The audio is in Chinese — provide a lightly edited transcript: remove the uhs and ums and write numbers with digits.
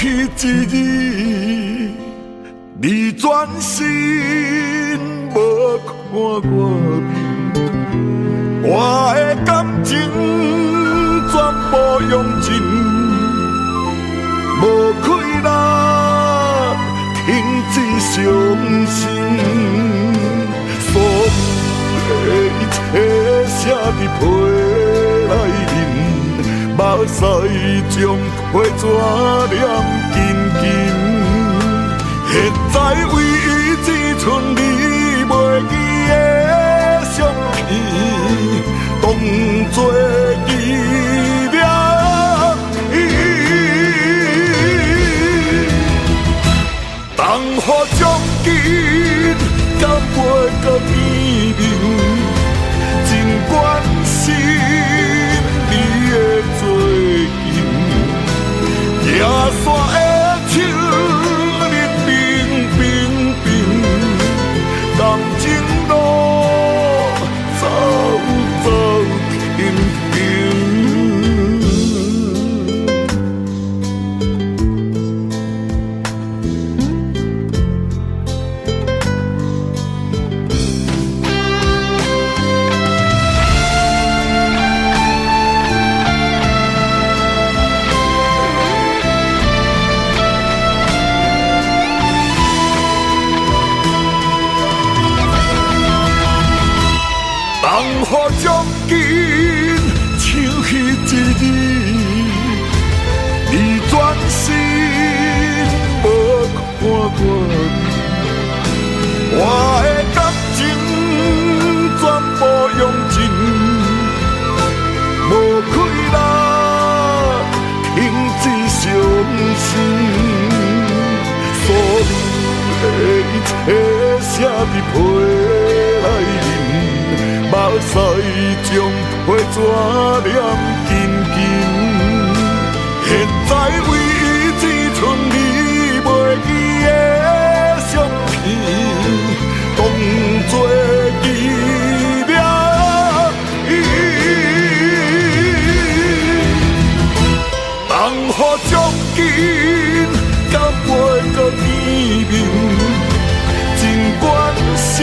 彼一日，你转身无看我面，我的感情全部用尽，无开啦，停止伤心。所有的一切写伫批内面，目屎将批纸念紧紧。现在唯一只剩你袂记的相片，当作纪念。当雨将紧，甲袂到边面，尽管心你的做紧，野山的树日冰冰冰，感情路走走停停。当雨将紧，像彼一日，你转身无看我面，我的感情全部用尽，无开啦，停止伤心。所有的一切写伫批内面，目屎将批纸念紧紧。现在唯一只剩你袂记的相片，当作纪念。当雨将紧，甲袂到边面，尽管是。